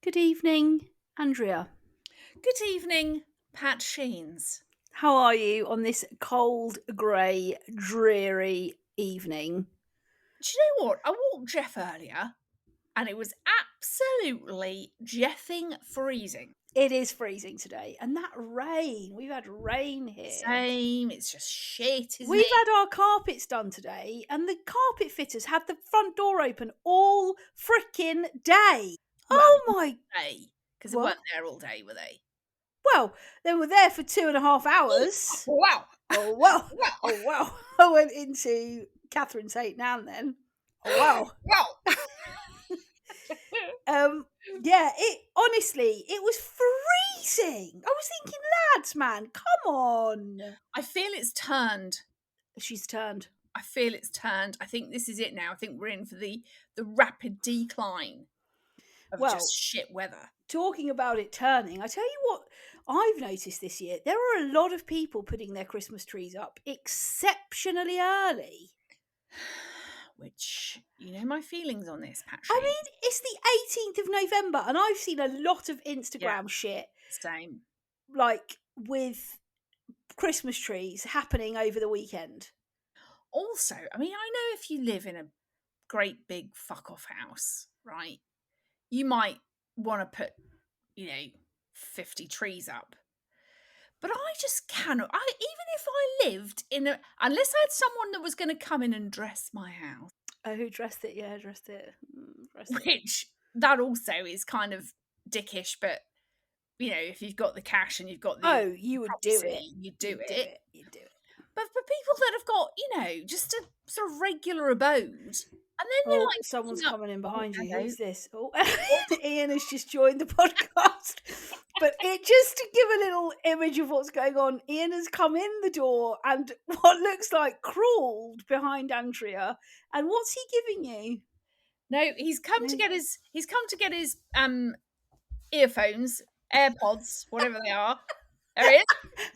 Good evening, Andrea. Good evening, Pat Sheens. How are you on this cold, grey, dreary evening? Do you know what? I walked Jeff earlier and it was absolutely jeffing freezing. It is freezing today, and that rain, we've had rain here. Same, it's just shit, isn't We've it? had our carpets done today, and the carpet fitters had the front door open all frickin' day. Well, Oh my. day, because they What? weren't there all day, were they? Well, they were there for 2.5 hours. Wow. Oh, wow. Wow. Oh, wow. I went into Catherine Tate now and then. Oh, wow. Wow. Yeah, it honestly, it was freezing. I was thinking, lads, man, come on. I feel it's turned. She's turned. I feel it's turned. I think this is it now. I think we're in for the rapid decline of Well, just shit weather. Talking about it turning, I tell you what I've noticed this year. There are a lot of people putting their Christmas trees up exceptionally early. Which, you know my feelings on this, Patrick. I mean, it's the 18th of November, and I've seen a lot of Instagram shit, Same. like with Christmas trees happening over the weekend. Also, I mean, I know if you live in a great big fuck off house, right, you might want to put, 50 trees up. But I just cannot. Even if I lived unless I had someone that was going to come in and dress my house. Oh, who dressed it? Yeah, dressed it. Which, that also is kind of dickish, but, if you've got the cash and you've got the you would property, do it. You'd do it. You'd do it. But for people that have got, just a sort of regular abode, and then you're like, someone's coming in behind you. Who's this? Oh, What? Ian has just joined the podcast. But just to give a little image of what's going on, Ian has come in the door and what looks like crawled behind Andrea. And what's he giving you? No, he's come to get his earphones, AirPods, whatever they are. There he is.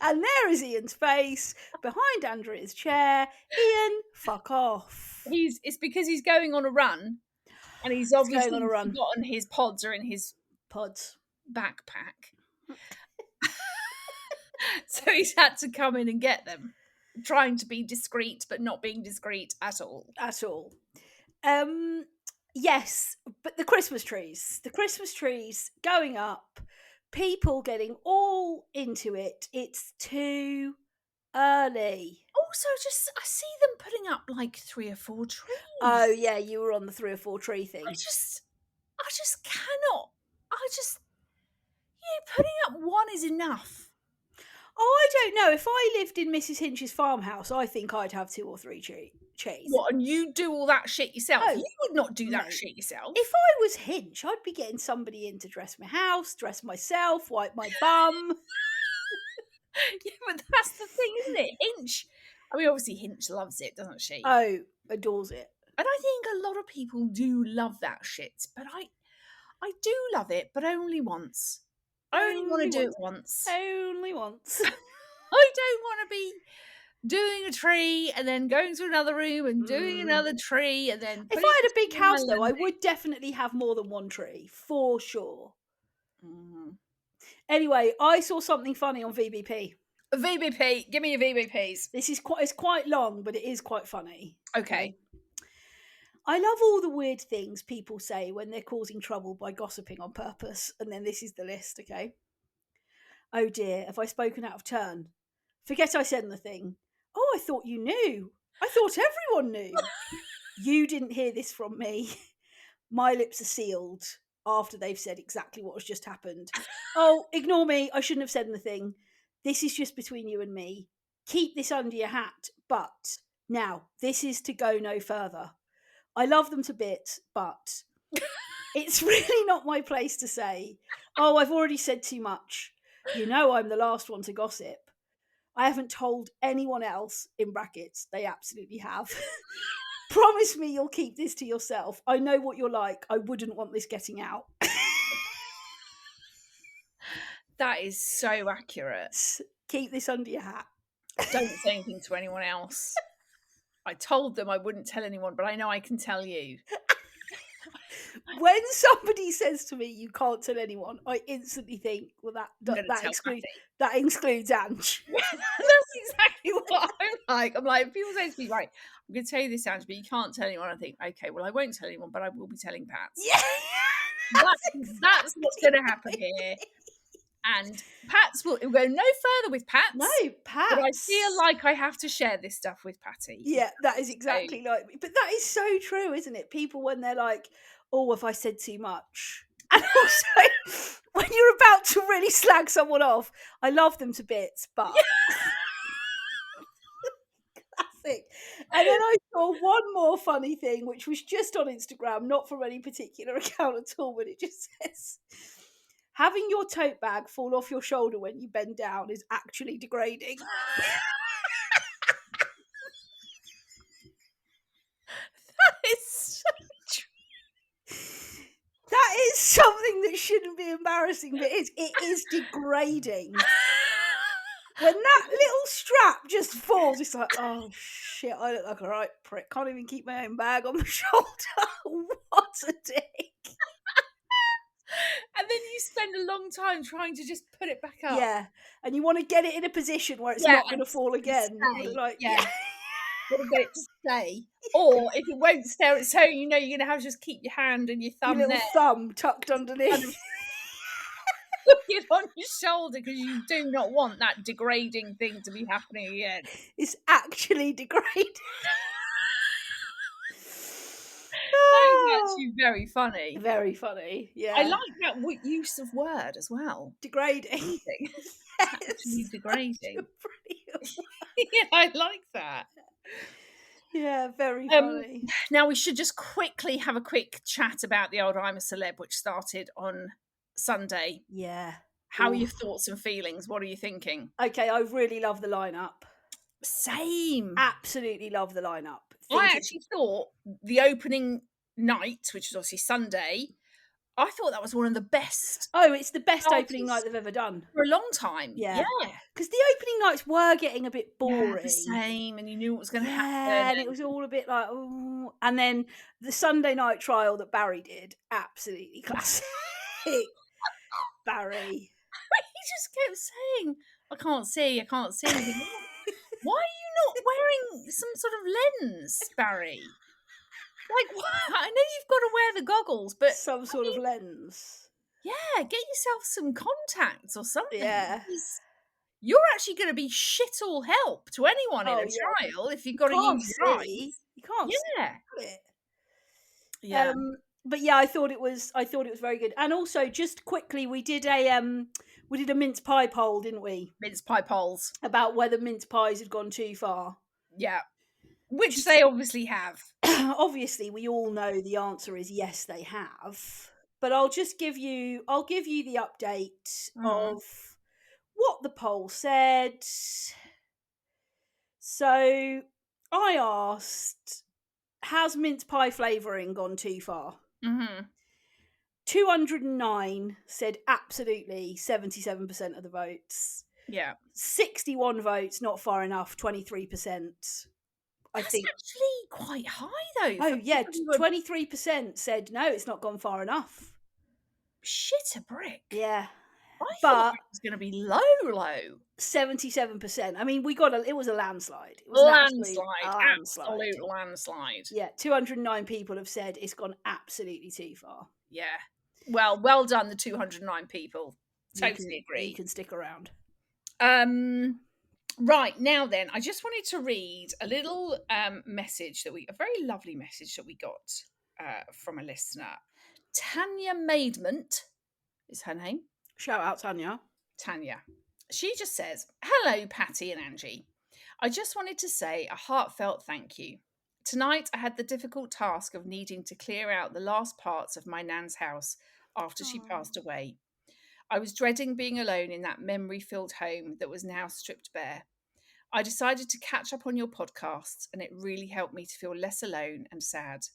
And there is Ian's face behind Andrea's chair. Ian, fuck off. It's because he's going on a run, and he's obviously forgotten his pods are in his backpack. So he's had to come in and get them, trying to be discreet, but not being discreet at all. At all. Yes, but the Christmas trees going up, people getting all into it. It's too early. Also, I see them putting up like 3 or 4 trees. Oh yeah, you were on the 3 or 4 tree thing. I just cannot. Putting up one is enough. Oh, I don't know. If I lived in Mrs. Hinch's farmhouse, I think I'd have 2 or 3 trees. What, and you do all that shit yourself? Oh, you would not do that shit yourself. If I was Hinch, I'd be getting somebody in to dress my house, dress myself, wipe my bum. Yeah, but that's the thing, isn't it? Hinch. I mean, obviously Hinch loves it, doesn't she? Oh, adores it. And I think a lot of people do love that shit. But I do love it, but only once. I only want to do it once. Only once. I don't want to be doing a tree and then going to another room and doing another tree and then... If I had a big house, though, I would definitely have more than one tree, for sure. Anyway, I saw something funny on VBP. VBP, give me your VBPs. It's quite long, but it is quite funny. Okay. I love all the weird things people say when they're causing trouble by gossiping on purpose. And then this is the list, okay? Oh dear, have I spoken out of turn? Forget I said anything. Oh, I thought you knew. I thought everyone knew. You didn't hear this from me. My lips are sealed after they've said exactly what has just happened. Oh, ignore me. I shouldn't have said anything. This is just between you and me. Keep this under your hat. But now, this is to go no further. I love them to bits, but it's really not my place to say, oh, I've already said too much. You know I'm the last one to gossip. I haven't told anyone else, in brackets, they absolutely have. Promise me you'll keep this to yourself. I know what you're like. I wouldn't want this getting out. That is so accurate. Keep this under your hat. Don't say anything to anyone else. I told them I wouldn't tell anyone, but I know I can tell you. When somebody says to me, "You can't tell anyone," I instantly think, "Well, I'm going to that tell excludes Patty. that excludes Ange." That's exactly what I'm like. I'm like, if people say to me, right, I'm going to tell you this, Ange, but you can't tell anyone. I think, okay, well, I won't tell anyone, but I will be telling Pats. Yeah, That's what's exactly going to happen here. And Pats will go no further with no, Pats. But I feel Pats. like I have to share this stuff with Patty. Yeah, that is So, exactly like me. But that is so true, isn't it? People when they're like, "Oh, have I said too much?" And also, when you're about to really slag someone off, I love them to bits, but classic. And then I saw one more funny thing, which was just on Instagram, not from any particular account at all, but it just says, "Having your tote bag fall off your shoulder when you bend down is actually degrading." that is so true. That is something that shouldn't be embarrassing, but it is degrading. When that little strap just falls, it's like, oh shit, I look like a right prick. Can't even keep my own bag on my shoulder. What a dick. And then you spend a long time trying to just put it back up. Yeah. And you want to get it in a position where it's not going to fall again. You want to like, yeah. Want to get it to stay. Or if it won't stay on its own, you know you're going to have to just keep your hand and your thumb your little there. thumb tucked underneath. Put it on your shoulder because you do not want that degrading thing to be happening again. It's actually degrading. That is actually very funny. Very funny, yeah. I like that use of word as well. Degrading. It's Yes, actually degrading. brilliant. Yeah, I like that. Yeah, very funny. Now we should just quickly have a quick chat about the old I'm a Celeb, which started on Sunday. Yeah. How are your thoughts and feelings? What are you thinking? Okay, I really love the lineup. Same. Absolutely love the lineup. I actually thought the opening night, which was obviously Sunday, I thought that was one of the best. Oh, it's the best opening night they've ever done. For a long time. Yeah. Because the opening nights were getting a bit boring. Yeah, the same, and you knew what was going to happen. And it was all a bit like, oh. And then the Sunday night trial that Barry did, absolutely classic. Barry. He just kept saying, I can't see. Why are you not wearing some sort of lens, Barry? Like, what? I know you've got to wear the goggles, but some sort of lens. Yeah, get yourself some contacts or something. Yeah. You're actually going to be shit all help to anyone in a trial if you've got to use your eyes. You can't see it. Yeah. But yeah, I thought it was very good. And also, just quickly, we did a mince pie poll, didn't we? Mince pie polls about whether mince pies had gone too far. Yeah, which they obviously have. Obviously, we all know the answer is yes, they have. But I'll give you the update of what the poll said. So I asked, has mince pie flavouring gone too far? 209 said absolutely, 77% of the votes. Yeah. 61 votes, not far enough, 23%. That's actually quite high, though. Oh, yeah, 23% said no, it's not gone far enough. Shit a brick. Yeah. I thought it was going to be low. 77%. I mean, it was a landslide. It was absolute landslide. Yeah, 209 people have said it's gone absolutely too far. Yeah. Well done, the 209 people. Totally agree. You can stick around. Right, now then, I just wanted to read a little message a very lovely message that we got from a listener. Tanya Maidment is her name. Shout out, Tanya. She just says, hello, Patty and Angie. I just wanted to say a heartfelt thank you. Tonight, I had the difficult task of needing to clear out the last parts of my nan's house after she passed away. I was dreading being alone in that memory-filled home that was now stripped bare. I decided to catch up on your podcasts, and it really helped me to feel less alone and sad.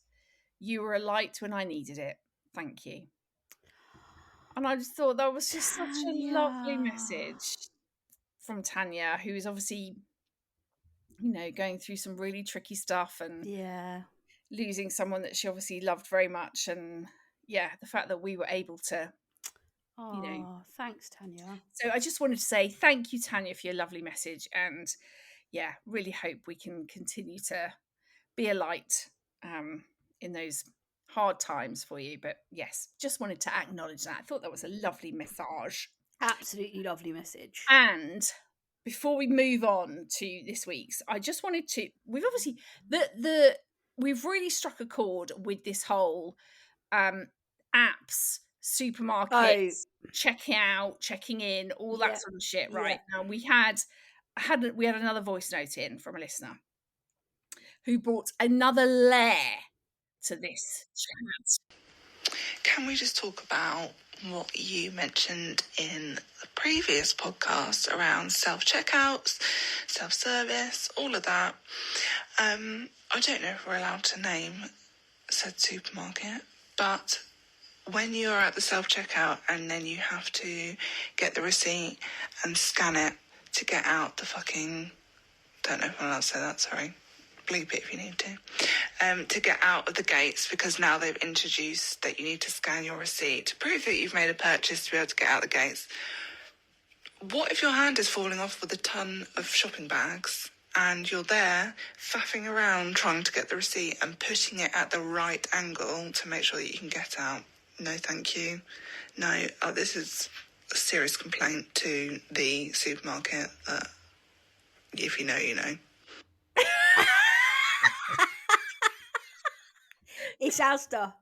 You were a light when I needed it. Thank you. And I just thought that was just such a lovely message from Tanya, who is obviously, going through some really tricky stuff. And losing someone that she obviously loved very much, and yeah, the fact that we were able to, you know. Oh, thanks, Tanya. So I just wanted to say thank you, Tanya, for your lovely message, and yeah, really hope we can continue to be a light in those hard times for you. But yes, just wanted to acknowledge that. I thought that was a lovely message. Absolutely lovely message. And before we move on to this week's, I just wanted to, we've obviously we've really struck a chord with this whole apps, supermarkets, checking out, checking in, all that sort of shit, right? Now we had another voice note in from a listener who brought another layer to this chat. Can we just talk about what you mentioned in the previous podcast around self-checkouts, self-service, all of that? I don't know if we're allowed to name said supermarket, but when you're at the self-checkout and then you have to get the receipt and scan it to get out the fucking... Don't know if I'm allowed to say that, sorry. Bleep it if you need to get out of the gates, because now they've introduced that you need to scan your receipt to prove that you've made a purchase to be able to get out the gates. What if your hand is falling off with a ton of shopping bags and you're there faffing around trying to get the receipt and putting it at the right angle to make sure that you can get out? No, thank you. No, this is a serious complaint to the supermarket. If you know, you know. It's Asda.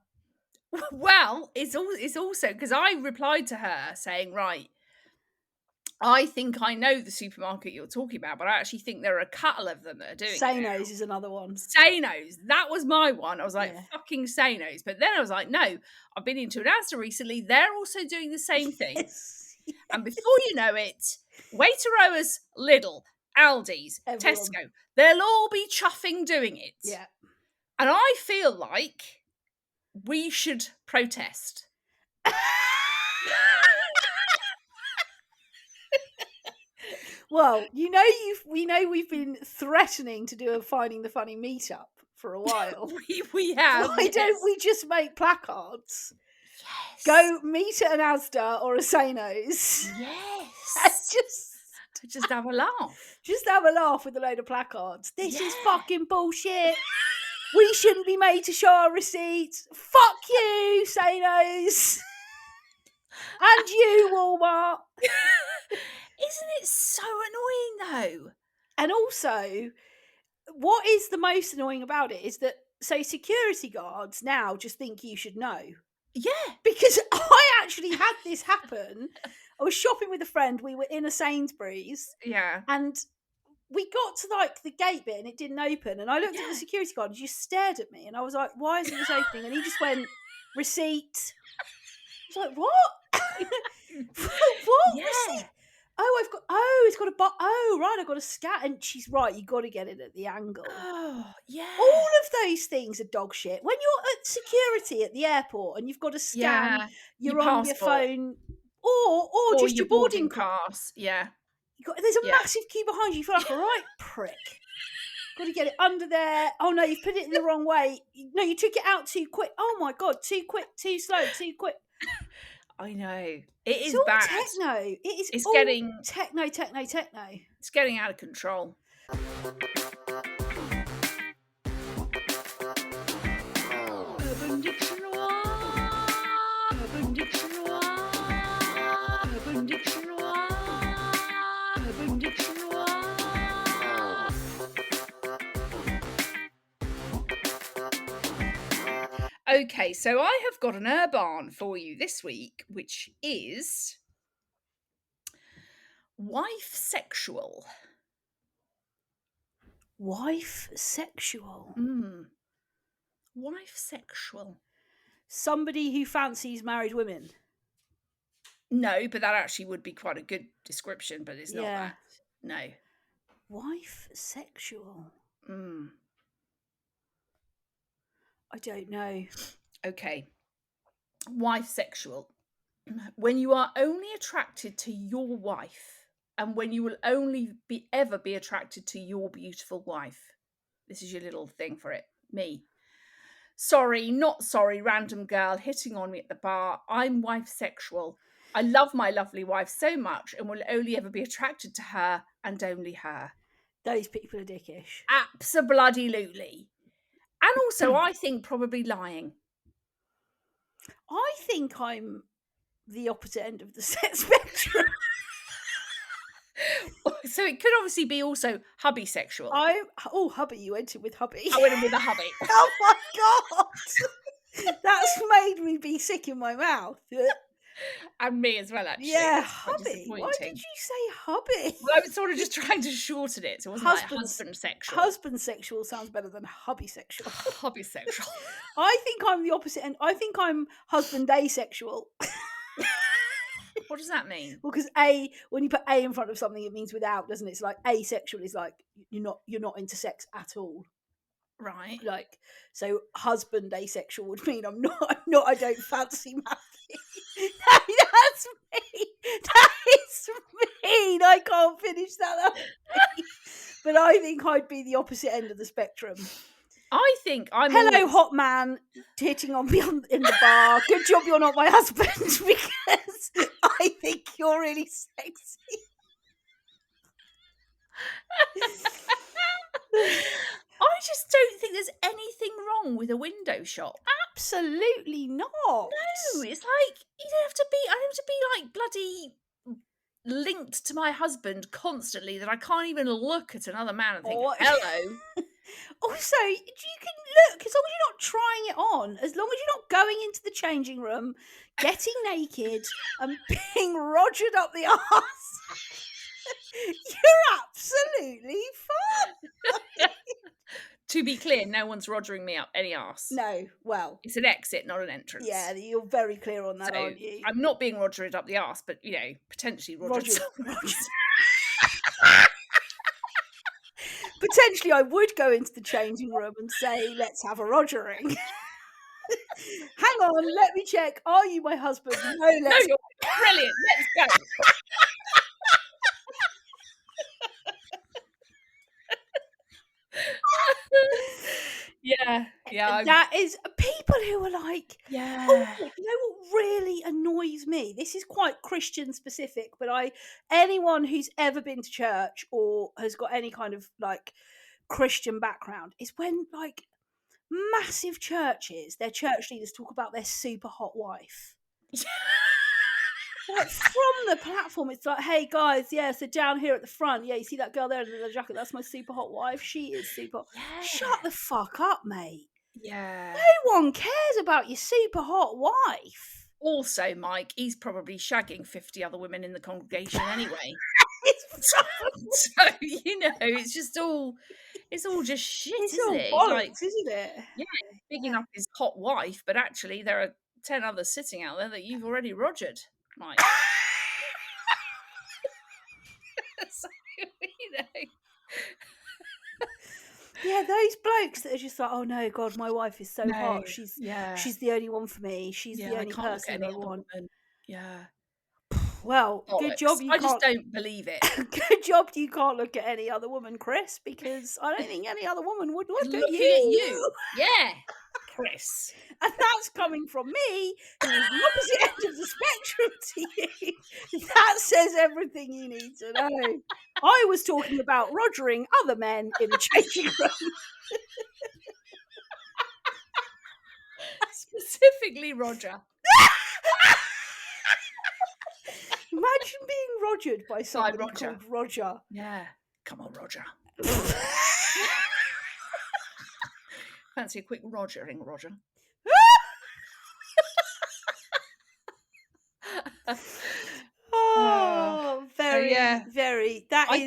Well, it's also because I replied to her saying, right, I think I know the supermarket you're talking about, but I actually think there are a couple of them that are doing it. Say-No's is another one. Say-No's, that was my one. I was like, fucking Say-No's. But then I was like, no, I've been into an Asda recently. They're also doing the same thing. Yes. And before you know it, Waitrose, Lidl, Aldi's, Everyone. Tesco, they'll all be chuffing doing it. Yeah. And I feel like we should protest. Well, we know we've been threatening to do a Finding the Funny meetup for a while. we have. Why don't we just make placards? Yes. Go meet at an Asda or a Say-No's. Yes. Just have a laugh. Just have a laugh with a load of placards. This is fucking bullshit. We shouldn't be made to show our receipts. Fuck you, Say-No's. And you, Walmart. Isn't it so annoying though? And also, what is the most annoying about it is that, so security guards now just think you should know. Yeah. Because I actually had this happen. I was shopping with a friend. We were in a Sainsbury's. Yeah. And we got to like the gate bit and it didn't open. And I looked at the security guard and he just stared at me. And I was like, why isn't this opening? And he just went, receipt. I was like, what? What? Yeah. Receipt? It's got I've got a scan. And she's right, you got to get it at the angle. Oh, yeah. All of those things are dog shit. When you're at security at the airport and you've got to scan your on your phone or just your boarding pass. Yeah. There's a massive queue behind you. You feel like a right prick. Got to get it under there. Oh no, you've put it in the wrong way. No, you took it out too quick. Oh my god, too quick, too slow, too quick. I know. It's all bad. Techno. It's getting techno. It's getting out of control. Urban Dictionoire. Urban Dictionoire. Urban Dictionoire. Urban Dictionoire. Okay, so I have got an urban for you this week, which is wife sexual. Wife sexual. Wife sexual. Somebody who fancies married women. No, but that actually would be quite a good description, but it's not that. No. Wife sexual. I don't know. Okay. Wife sexual. When you are only attracted to your wife, and when you will only ever be attracted to your beautiful wife. This is your little thing for it. Me. Sorry, not sorry, random girl hitting on me at the bar. I'm wife sexual. I love my lovely wife so much and will only ever be attracted to her and only her. Those people are dickish. Abso-bloody-lutely. And also, I think probably lying. I think I'm the opposite end of the sex spectrum. So it could obviously be also hubby sexual. Oh, hubby, you went in with hubby. I went in with a hubby. Oh my God. That's made me be sick in my mouth. And me as well, actually. Yeah, It's quite hubby. Why disappointing. did you say hubby? Well, I was sort of just trying to shorten it. So it wasn't like husband sexual. Husband sexual sounds better than hubby sexual. Hubby sexual. I think I'm the opposite end. I think I'm husband asexual. What does that mean? Well, because when you put a in front of something, it means without, doesn't it? It's like asexual is like you're not into sex at all. Right. Like, so husband asexual would mean I'm not. I don't fancy Matthew. That's me. That is mean. I can't finish that up. But I think I'd be the opposite end of the spectrum. I think I'm. Hello, hot man, hitting on me in the bar. Good job you're not my husband, because I think you're really sexy. I just don't think there's anything wrong with a window shop. Absolutely not. No, it's like you don't have to be. I don't have to be like bloody linked to my husband constantly that I can't even look at another man and think, hello. Also, you can look as long as you're not trying it on, as long as you're not going into the changing room, getting naked, and being rogered up the arse. You're absolutely fine. To be clear, no one's rogering me up any arse. No, well, it's an exit, not an entrance. Yeah, you're very clear on that, so, aren't you? I'm not being rogered up the arse, but potentially rogered. Potentially, I would go into the changing room and say, "Let's have a rogering." Hang on, let me check. Are you my husband? No, you're brilliant. Let's go. Yeah. That is people who are like, yeah. Oh, you know what really annoys me? This is quite Christian specific, but anyone who's ever been to church or has got any kind of like Christian background is when like massive churches, their church leaders talk about their super hot wife. Like from the platform, it's like, hey guys, so down here at the front, you see that girl there in the jacket? That's my super hot wife. She is super. Yeah. Shut the fuck up, mate. Yeah. No one cares about your super hot wife. Also, Mike, he's probably shagging 50 other women in the congregation anyway. So it's all just shit, isn't it? Bollocks, isn't it? Yeah, bigging up his hot wife, but actually there are 10 others sitting out there that you've already rogered, Mike. So, Yeah, those blokes that are just like, oh no, God, my wife is so hot. She's the only one for me. She's the only person I want. Yeah. Well, good job you can't. I just don't believe it. Good job you can't look at any other woman, Chris, because I don't think any other woman would look at you. Yeah, Chris. And that's coming from me, who is the opposite end of the spectrum to you. That says everything you need to know. I was talking about rogering other men in the changing room. Specifically Roger. Imagine being rogered by somebody called Roger. Yeah. Come on, Roger. Fancy a quick rogering, Roger. Very. I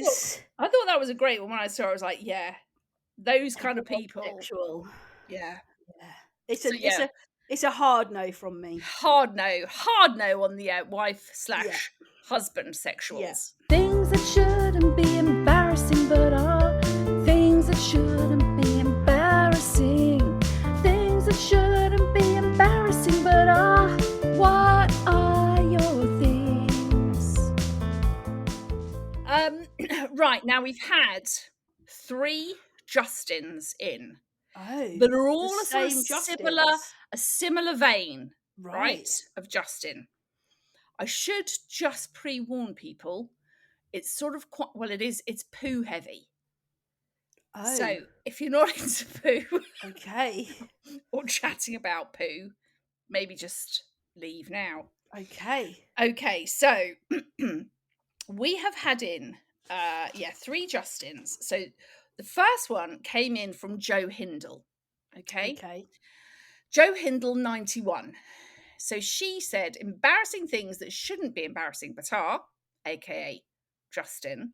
thought that was a great one when I saw it. I was like, yeah, those kind of people. Sexual. Yeah. It's a hard no from me. Hard no on the wife/husband sexuals. Yeah. Things that shouldn't be embarrassing but are. Things that shouldn't be embarrassing. Things that shouldn't be embarrassing but are. What are your things? Right, now we've had 3 Justins in. Oh, that are all the a sort of same similar vein, right, Right. of Justin. I should just pre-warn people. It's sort of quite well. It's poo heavy. Oh, So if you're not into poo okay. or chatting about poo, maybe just leave now. Okay. Okay, so we have had in 3 Justins. So the first one came in from Joe Hindle. Okay. Okay. Joe Hindle 91. So she said embarrassing things that shouldn't be embarrassing but are, aka Justin.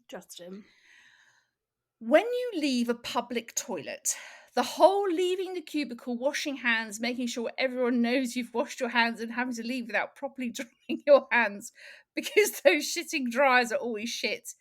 When you leave a public toilet, the whole leaving the cubicle, washing hands, making sure everyone knows you've washed your hands and having to leave without properly drying your hands because those shitting dryers are always shit.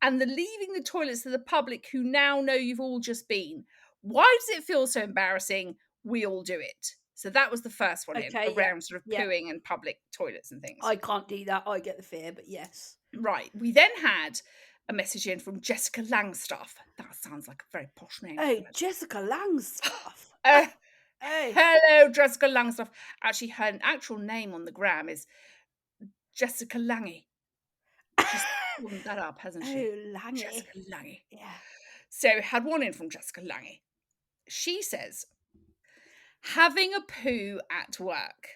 And the leaving the toilets to the public who now know you've all just been. Why does it feel so embarrassing? We all do it. So that was the first one Okay, in, yeah, around sort of yeah. pooing and public toilets and things. I can't do that. I get the fear, but yes. Right. We then had a message in from Jessica Langstaff. That sounds like a very posh name. Oh, Jessica Langstaff. Oh, Oh, hello, Jessica Langstaff. Actually, her actual name on the gram is Jessica Lange. She's pulled that up, hasn't she? oh, Lange. Jessica Lange. Yeah. So, had one in from Jessica Lange. She says, having a poo at work.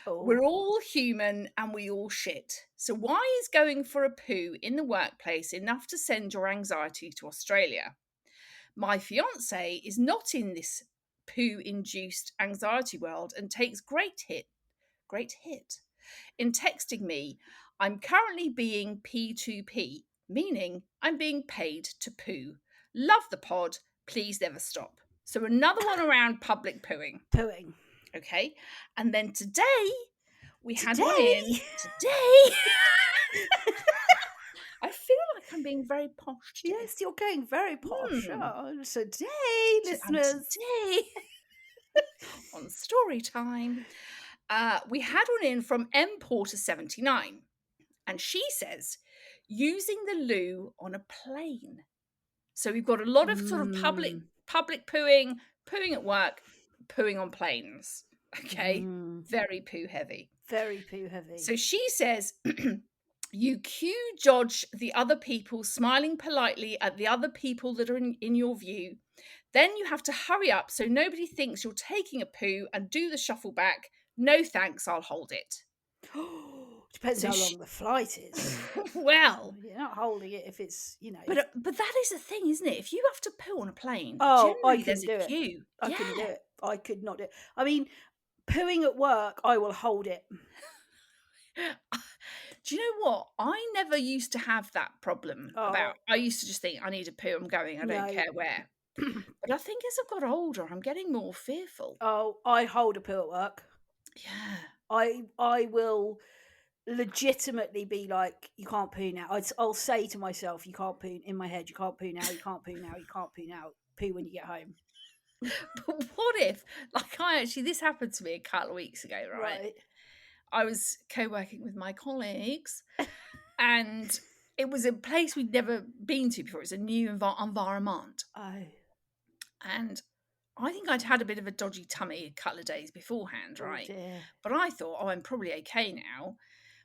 Oh. We're all human and we all shit. So why is going for a poo in the workplace enough to send your anxiety to Australia? My fiance is not in this poo-induced anxiety world and takes great hit in texting me, I'm currently being P2P, meaning I'm being paid to poo. Love the pod. Please never stop. So another one around public pooing. Pooing. Okay. And then today, we had one Today? in. Today. I feel like I'm being very posh today. Yes, you're going very posh. Hmm. Oh, so today, listeners. Today, on story time, we had one in from M Porter 79. And she says, using the loo on a plane. So we've got a lot of sort of public pooing, pooing at work, pooing on planes. Okay. Very poo heavy. Very poo heavy. So she says, you cue dodge the other people, smiling politely at the other people that are in your view. Then you have to hurry up so nobody thinks you're taking a poo and do the shuffle back. No thanks, I'll hold it. Depends how long the flight is. Well, you're not holding it if it's, But that is the thing, isn't it? If you have to poo on a plane, I generally couldn't there's do a queue. I couldn't do it. I could not do it. I mean, pooing at work, I will hold it. Do you know what? I never used to have that problem about. I used to just think, I need a poo, I'm going, I don't care where. But I think as I've got older, I'm getting more fearful. Oh, I hold a poo at work. Yeah. I will legitimately be like, you can't poo now. I'll say to myself, you can't poo, in my head, you can't poo now, you can't poo now, you can't poo now. Poo when you get home. But what if, this happened to me a couple of weeks ago, right? I was co-working with my colleagues and it was a place we'd never been to before. It was a new environment. Oh. And I think I'd had a bit of a dodgy tummy a couple of days beforehand, right? Dear. But I thought, I'm probably okay now.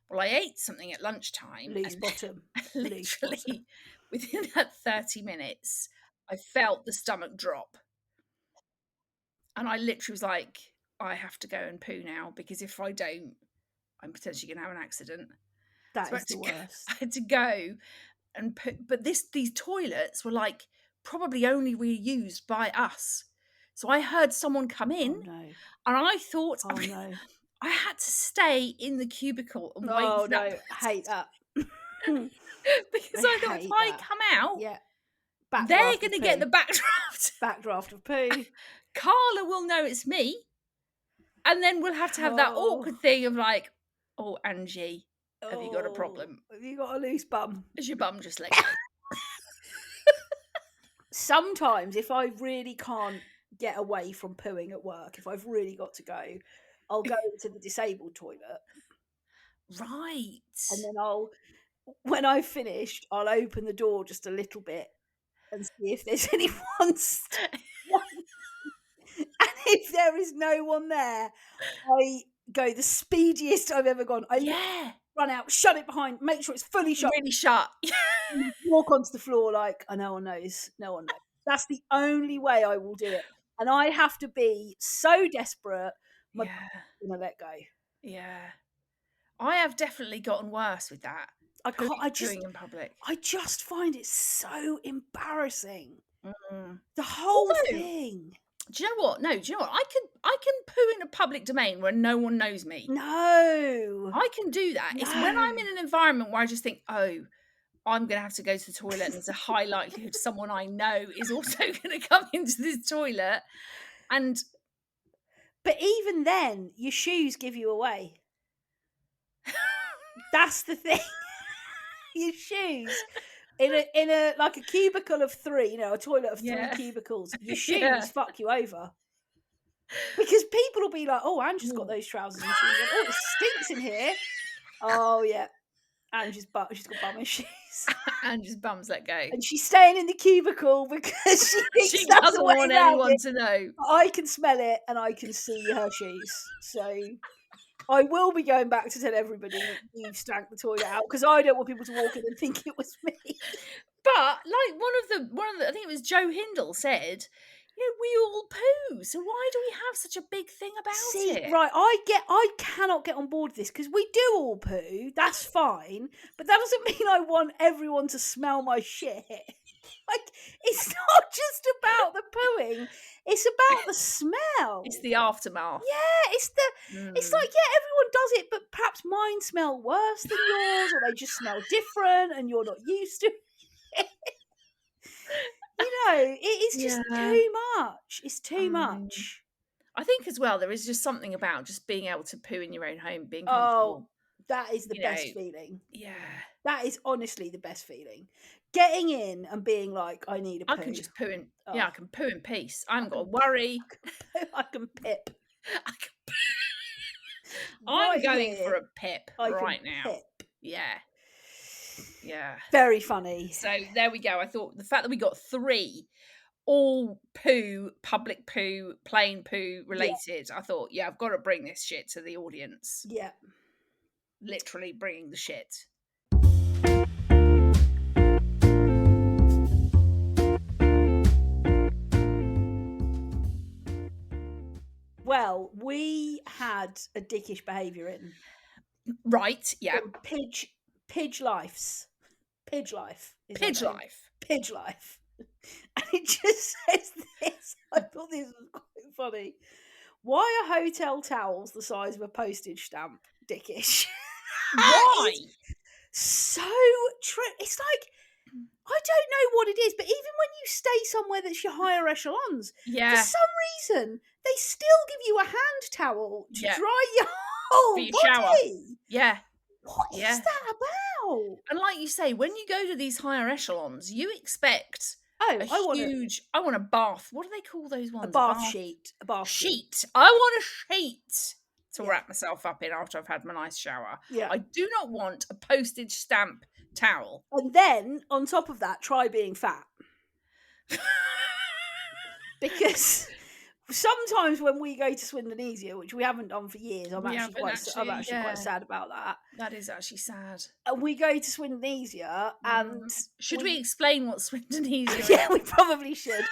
Well, I ate something at lunchtime. Loose bottom. Literally, within that 30 minutes, I felt the stomach drop. And I literally was like, I have to go and poo now because if I don't, I'm potentially going to have an accident. That is the worst. I had to go and put, but these toilets were probably only reused by us. So I heard someone come in and I thought, I had to stay in the cubicle and wait for that. I hate that. Because I thought if I come out, they're going to get the backdraft of poo. Carla will know it's me. And then we'll have to have that awkward thing of oh, Angie, have you got a problem? Have you got a loose bum? Is your bum just let go? Sometimes if I really can't get away from pooing at work, if I've really got to go, I'll go to the disabled toilet. Right. And then when I've finished, I'll open the door just a little bit and see if there's anyone. if there is no one there, I go the speediest I've ever gone. I Yeah. run out, shut it behind, make sure it's fully shut. Really shut. Walk onto the floor like, oh, no one knows. No one knows. That's the only way I will do it. And I have to be so desperate, my gonna let go. Yeah. I have definitely gotten worse with that. I can't. Pooing in public. I just find it so embarrassing. Mm. The whole thing. Do you know what? No, do you know what? I can poo in a public domain where no one knows me. No. I can do that. No. It's when I'm in an environment where I just think, oh, I'm going to have to go to the toilet and there's a high likelihood someone I know is also going to come into this toilet. But even then, your shoes give you away. That's the thing. Your shoes in a like a cubicle of 3, a toilet of 3 cubicles. Your shoes fuck you over because people will be like, "Oh, Angie's got those trousers and shoes. Oh, it stinks in here." Oh yeah, Angie's got bum shoes. Angie's bum's let go, and she's staying in the cubicle because she thinks she that's doesn't want anyone to know. I can smell it and I can see her shoes, so. I will be going back to tell everybody that you stank the toilet out because I don't want people to walk in and think it was me. But like one of the I think it was Joe Hindle said, we all poo, so why do we have such a big thing about it? Right, I cannot get on board with this because we do all poo, that's fine, but that doesn't mean I want everyone to smell my shit. Like, it's not just about the pooing, it's about the smell. It's the aftermath. Yeah, it's like, everyone does it, but perhaps mine smell worse than yours, or they just smell different and you're not used to it. It is just too much. It's too much. I think as well, there is just something about just being able to poo in your own home, being comfortable. Oh, that is the best feeling. Yeah. That is honestly the best feeling. Getting in and being like, I need a poo. I can just poo in. Oh. Yeah, I can poo in peace. I haven't got to worry. I can pip. I'm going for a pip right now. Pip. Yeah. Yeah. Very funny. So there we go. I thought the fact that we got 3 all poo, public poo, plain poo related, I thought, I've got to bring this shit to the audience. Yeah. Literally bringing the shit. Well, we had a dickish behaviour in. Right, yeah. From Pidge Life. Pidge Life. And it just says this. I thought this was quite funny. Why are hotel towels the size of a postage stamp dickish? Why? So true. It's like, I don't know what it is, but even when you stay somewhere that's your higher echelons, for some reason, they still give you a hand towel to dry your whole for your body. Shower. Yeah. What is that about? And like you say, when you go to these higher echelons, you expect I want a bath. What do they call those ones? A bath sheet. I want a sheet to wrap myself up in after I've had my nice shower. Yeah. I do not want a postage stamp towel. And then, on top of that, try being fat. Because sometimes when we go to Swindonesia, which we haven't done for years, I'm actually quite sad about that. That is actually sad. And we go to Swindonesia and... Should we explain what Swindonesia is? Yeah, we probably should.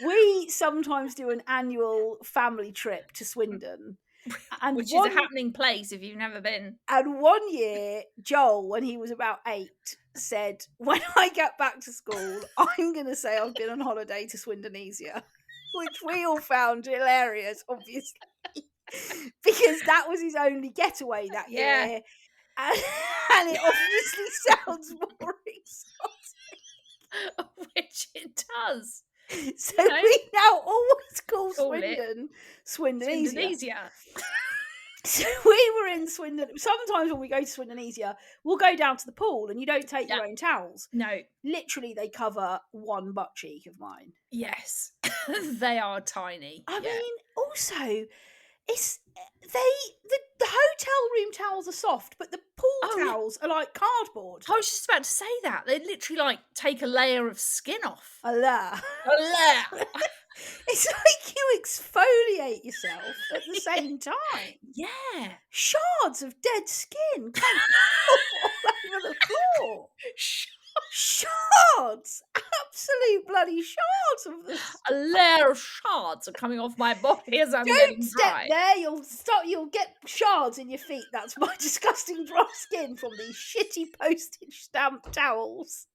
We sometimes do an annual family trip to Swindon. And which is a happening place if you've never been. And one year, Joel, when he was about 8, said, when I get back to school, I'm going to say I've been on holiday to Swindonesia. Which we all found hilarious, obviously, because that was his only getaway that year, and it obviously sounds more exotic, which it does. So we now always call Swindon Swindonesia. So we were in Swindon. Sometimes when we go to Swindonesia, we'll go down to the pool and you don't take your own towels. No. Literally, they cover one butt cheek of mine. Yes. They are tiny. I mean, also, it's the hotel room towels are soft, but the pool towels are like cardboard. I was just about to say that. They literally like take a layer of skin off. Allah. It's like you exfoliate yourself at the same time. Yeah. Shards of dead skin come all over the floor. Shards! Absolute bloody shards of this. A layer of shards are coming off my body as I'm Don't getting step dry. there, you'll get shards in your feet. That's my disgusting dry skin from these shitty postage stamp towels.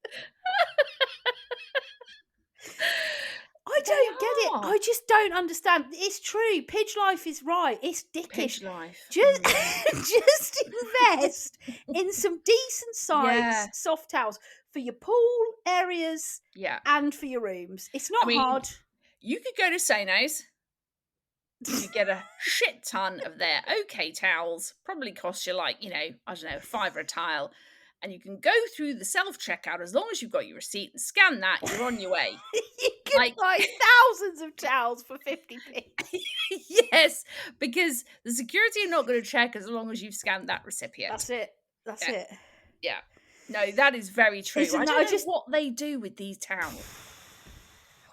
I don't get it. I just don't understand. It's true. Pidge life is right. It's dickish. Pidge life. Just invest in some decent sized soft towels for your pool areas and for your rooms. It's not hard. You could go to Sano's. You could get a shit ton of their OK towels. Probably cost you like, I don't know, $5 a tile. And you can go through the self-checkout as long as you've got your receipt and scan that, you're on your way. You can buy thousands of towels for 50p. Yes, because the security are not going to check as long as you've scanned that recipient. That's it. That's it. Yeah. No, that is very true. I don't know what they do with these towels.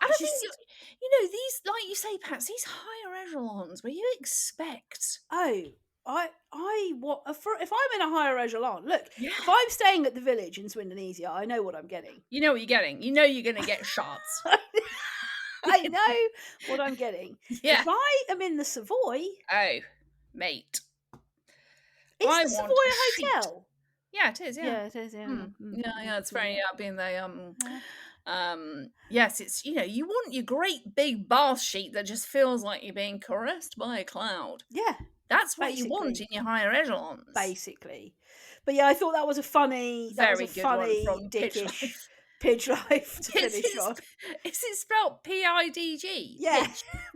I don't think, these, like you say, Pat, these higher echelons where you expect... if I'm in a higher echelon, look, if I'm staying at the Village in Swindonesia, I know what I'm getting. You know what you're getting. You know you're going to get shards. I know what I'm getting. Yeah. If I am in the Savoy... Oh, mate. Is the Savoy a hotel? Yeah, it is, Yeah, it is, yeah. Yeah, it's very, being the, yes, it's, you want your great big bath sheet that just feels like you're being caressed by a cloud. Yeah. That's what you want in your higher echelons. Basically. But yeah, I thought that was a funny, dickish Pidge life to finish on. Is it spelled P-I-D-G? Yeah.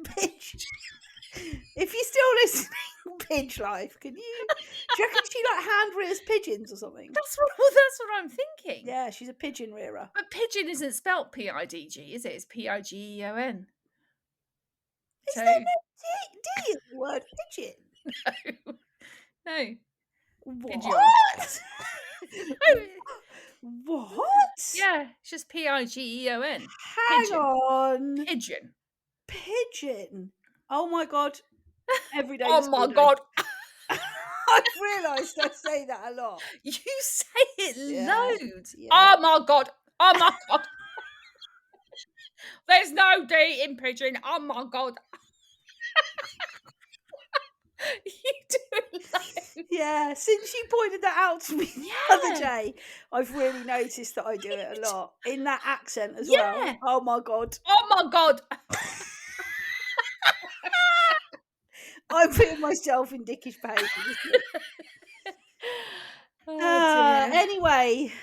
Pidge. If you're still listening, Pidge life, do you reckon she hand rears pigeons or something? That's what I'm thinking. Yeah, she's a pigeon rearer. But pigeon isn't spelled P-I-D-G, is it? It's P-I-G-E-O-N. Is there no D in the word pigeon? No. What? What? Yeah, it's just P-I-G-E-O-N. Hang on. Pigeon. Oh my God. Every day. Oh my God. I've realised I say that a lot. You say it loads. Yeah. Oh my God. Oh my God. There's no D in pigeon. Oh my God. You do it loads. Yeah, since you pointed that out to me the other day, I've really noticed that I do it a lot. In that accent as well. Oh my God. Oh my God. I'm putting myself in dickish behaviour. Anyway,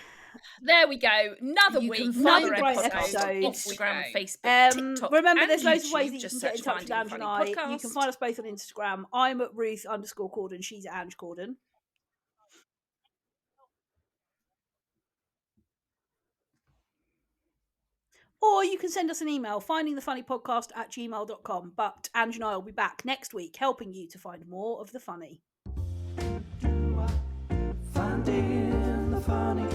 there we go. Another week, another great episode. Instagram, Facebook, TikTok. Remember, there's loads YouTube. of ways that you can get in touch with Ange and I. You can find us both on Instagram. I'm at Ruth_Corden. She's at Ange Corden. Or you can send us an email, findingthefunnypodcast@gmail.com. But Ange and I will be back next week helping you to find more of the funny. Finding the funny.